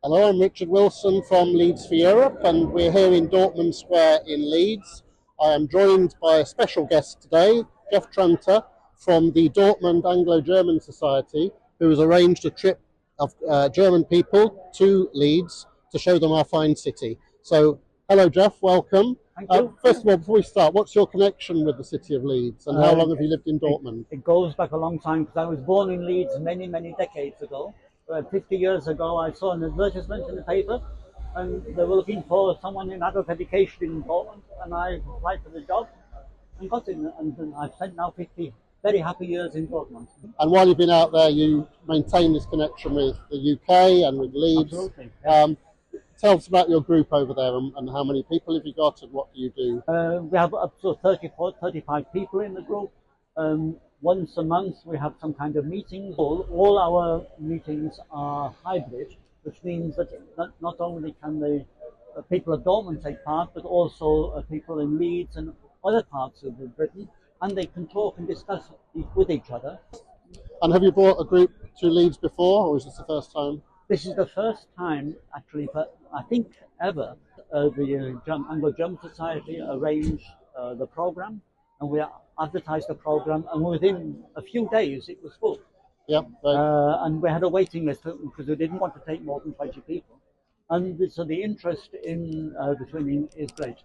Hello, I'm Richard Wilson from Leeds for Europe, and we're here in Dortmund Square in Leeds. I am joined by a special guest today, Geoff Tranter from the Dortmund Anglo German Society, who has arranged a trip of German people to Leeds to show them our fine city. So, hello Geoff, welcome. Thank you. First of all, before we start, what's your connection with the city of Leeds, and how long have you lived in Dortmund? It goes back a long time because I was born in Leeds many, many decades ago. 50 years ago, I saw an advertisement in the paper, and they were looking for someone in adult education in Dortmund, and I applied for the job and got it. And I've spent now 50 very happy years in Dortmund. And while you've been out there, you maintain this connection with the UK and with Leeds. Absolutely. Yeah. Tell us about your group over there and how many people have you got and what do you do? We have up to 35 people in the group. Once a month we have some kind of meetings. All our meetings are hybrid, which means that not only can the people of Dortmund take part, but also people in Leeds and other parts of Britain, and they can talk and discuss with each other. And have you brought a group to Leeds before, or is this the first time? This is the first time, actually, I think ever, the Anglo German Society arranged the program, and we advertised the program, and within a few days it was full. Yeah. Right. And we had a waiting list because we didn't want to take more than 20 people. And so the interest in the swimming is great.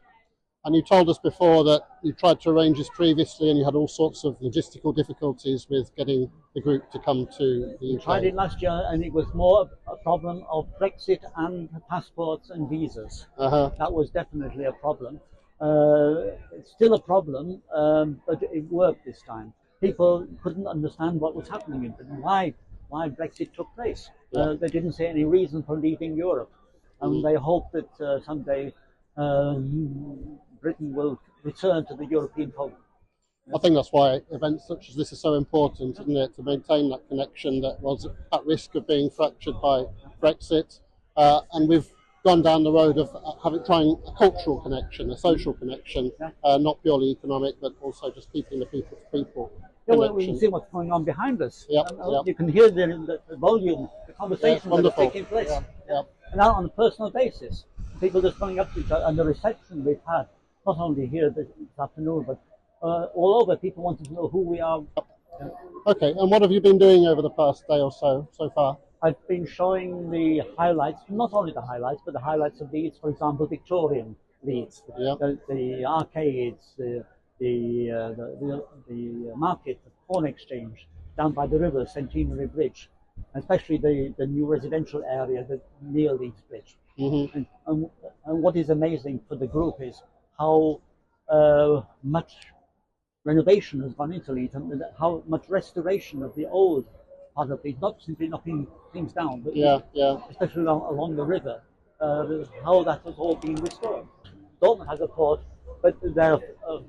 And you told us before that you tried to arrange this previously and you had all sorts of logistical difficulties with getting the group to come to the UK. We tried it last year, and it was more a problem of Brexit and passports and visas. That was definitely a problem. It's still a problem, but it worked this time. People couldn't understand what was happening in Britain, why Brexit took place. They didn't see any reason for leaving Europe, and they hope that someday Britain will return to the European fold. I think that's why events such as this are so important, isn't it? To maintain that connection that was at risk of being fractured by Brexit. And we've gone down the road of trying a cultural connection, a social connection, not purely economic, but also just keeping the people to people. Yeah, well, we can see what's going on behind us. Yep. You can hear the volume, the conversation that is taking place. And now on a personal basis, people just coming up to each other, and the reception we've had, not only here this afternoon, but all over. People wanted to know who we are. Okay, and what have you been doing over the past day or so far? I've been showing the highlights, not only the highlights, but the highlights of Leeds, for example, Victorian Leeds, the arcades, the market, the corn exchange down by the river, Centenary Bridge, especially the new residential area, the near Leeds Bridge. And what is amazing for the group is how much renovation has gone into Leeds, and how much restoration of the old part of Leeds, not simply knocking things down, but especially along the river, how that has all been restored. Dortmund has a port, but they're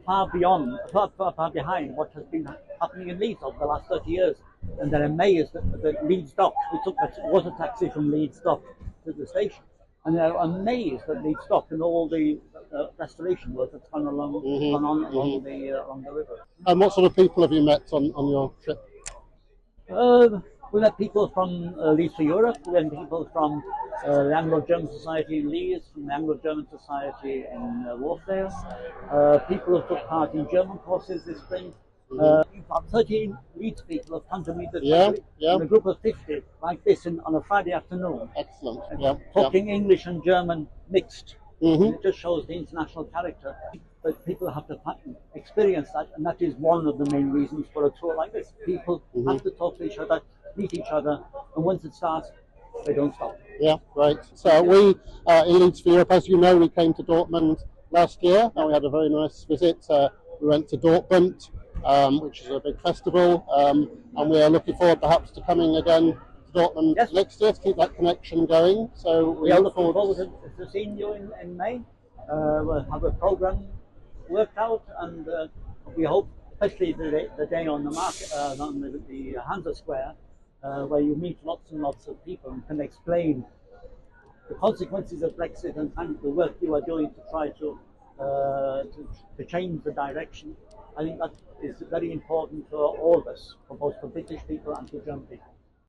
far behind what has been happening in Leeds over the last 30 years, and they're amazed that Leeds dock. We took that water taxi from Leeds dock to the station, and they're amazed that Leeds dock and all the restoration work that's gone on along the river. And what sort of people have you met on your trip? We met people from Leeds for Europe. We met people from the Anglo German Society in Leeds, from the Anglo German Society in Wharfdale. People who took part in German courses this spring. About 13 Leeds people have come to meet us in a group of 50, like this, on a Friday afternoon. Excellent. Talking English and German mixed. It just shows the international character. But people have to experience that, and that is one of the main reasons for a tour like this. People have to talk to each other, meet each other, and once it starts, they don't stop. Yeah, right. So we, in Leeds for Europe, as you know, we came to Dortmund last year, and we had a very nice visit. We went to Dortmund, which is a big festival, and we are looking forward perhaps to coming again to Dortmund next year to keep that connection going. So we are looking forward to seeing you in May. We'll have a program worked out, and we hope, especially the day on the market, on the Hansa Square, where you meet lots and lots of people and can explain the consequences of Brexit and the work you are doing to try to change the direction. I think that is very important for all of us, for both for British people and for German people.